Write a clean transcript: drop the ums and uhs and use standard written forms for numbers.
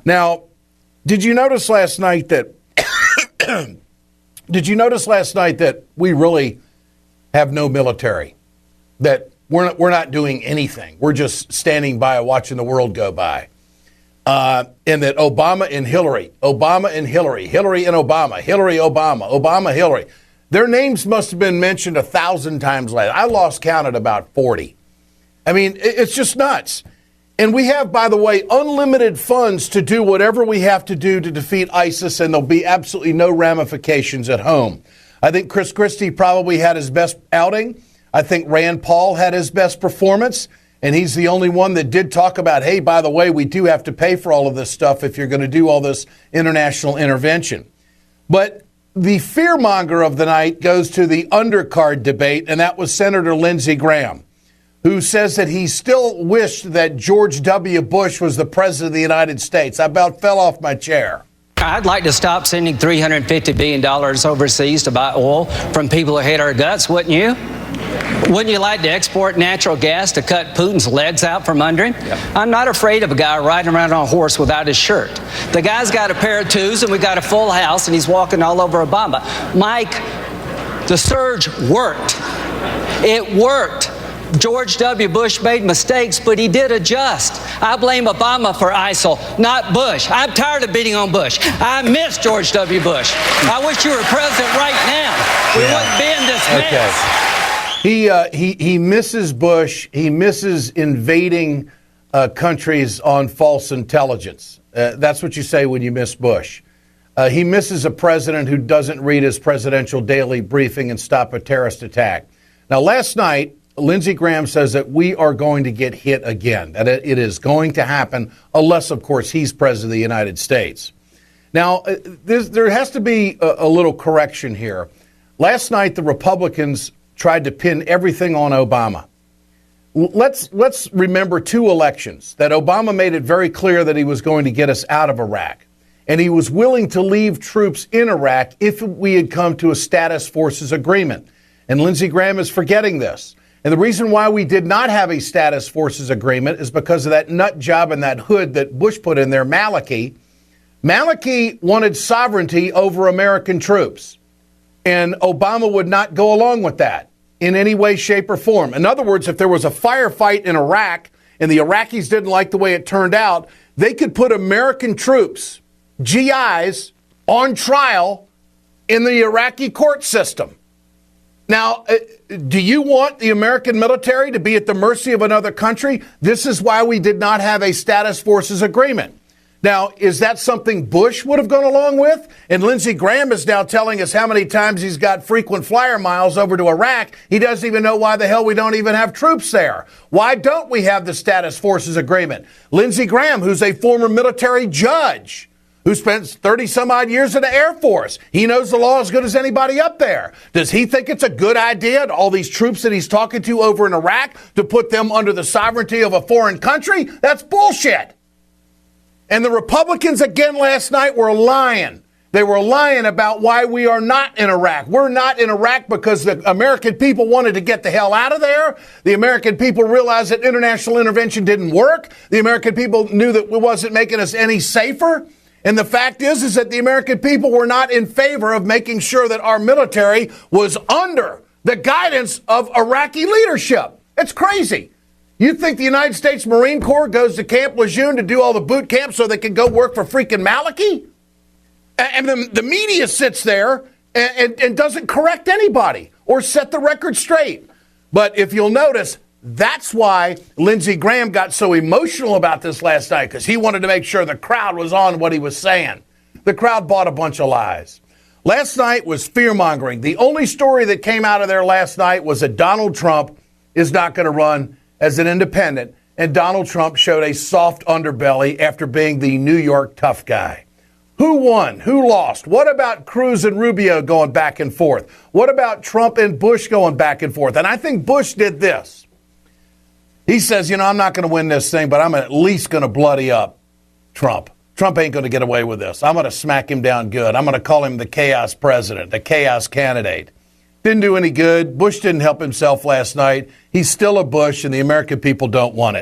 Now, did you notice last night that we really have no military? That we're not doing anything. We're just standing by watching the world go by. And that Obama and Hillary, Hillary and Obama, Hillary, Obama, Obama, Hillary. Their names must have been mentioned 1,000 times later. I lost count at about 40. I mean, it's just nuts. And we have, by the way, unlimited funds to do whatever we have to do to defeat ISIS, and there'll be absolutely no ramifications at home. I think Chris Christie probably had his best outing. I think Rand Paul had his best performance, and he's the only one that did talk about, hey, by the way, we do have to pay for all of this stuff if you're going to do all this international intervention. But the fearmonger of the night goes to the undercard debate, and that was Senator Lindsey Graham, who says that he still wished that George W. Bush was the president of the United States. I about fell off my chair. I'd like to stop sending $350 billion overseas to buy oil from people who hate our guts, wouldn't you? Wouldn't you like to export natural gas to cut Putin's legs out from under him? Yep. I'm not afraid of a guy riding around on a horse without his shirt. The guy's got a pair of twos, and we got a full house, and he's walking all over Obama. Mike, the surge worked. It worked. George W. Bush made mistakes, but he did adjust. I blame Obama for ISIL, not Bush. I'm tired of beating on Bush. I miss George W. Bush. I wish you were president right now. We wouldn't be in this mess. He misses Bush. He misses invading countries on false intelligence. That's what you say when you miss Bush. He misses a president who doesn't read his presidential daily briefing and stop a terrorist attack. Now, last night, Lindsey Graham says that we are going to get hit again, that it is going to happen unless, of course, he's president of the United States. Now, there has to be a little correction here. Last night, the Republicans tried to pin everything on Obama. Let's remember two elections that Obama made it very clear that he was going to get us out of Iraq. And he was willing to leave troops in Iraq if we had come to a status forces agreement. And Lindsey Graham is forgetting this. And the reason why we did not have a status forces agreement is because of that nut job and that hood that Bush put in there, Maliki. Maliki wanted sovereignty over American troops. And Obama would not go along with that in any way, shape, or form. In other words, if there was a firefight in Iraq and the Iraqis didn't like the way it turned out, they could put American troops, GIs, on trial in the Iraqi court system. Now, do you want the American military to be at the mercy of another country? This is why we did not have a status forces agreement. Now, is that something Bush would have gone along with? And Lindsey Graham is now telling us how many times he's got frequent flyer miles over to Iraq. He doesn't even know why the hell we don't even have troops there. Why don't we have the status forces agreement? Lindsey Graham, who's a former military judge, who spent 30 some odd years in the Air Force. He knows the law as good as anybody up there. Does he think it's a good idea, all these troops that he's talking to over in Iraq, to put them under the sovereignty of a foreign country? That's bullshit. And the Republicans again last night were lying. They were lying about why we are not in Iraq. We're not in Iraq because the American people wanted to get the hell out of there. The American people realized that international intervention didn't work. The American people knew that it wasn't making us any safer. And the fact is that the American people were not in favor of making sure that our military was under the guidance of Iraqi leadership. It's crazy. You think the United States Marine Corps goes to Camp Lejeune to do all the boot camps so they can go work for freaking Maliki? And the media sits there and doesn't correct anybody or set the record straight. But if you'll notice, that's why Lindsey Graham got so emotional about this last night, because he wanted to make sure the crowd was on what he was saying. The crowd bought a bunch of lies. Last night was fear-mongering. The only story that came out of there last night was that Donald Trump is not going to run as an independent, and Donald Trump showed a soft underbelly after being the New York tough guy. Who won? Who lost? What about Cruz and Rubio going back and forth? What about Trump and Bush going back and forth? And I think Bush did this. He says, I'm not going to win this thing, but I'm at least going to bloody up Trump. Trump ain't going to get away with this. I'm going to smack him down good. I'm going to call him the chaos president, the chaos candidate. Didn't do any good. Bush didn't help himself last night. He's still a Bush, and the American people don't want it.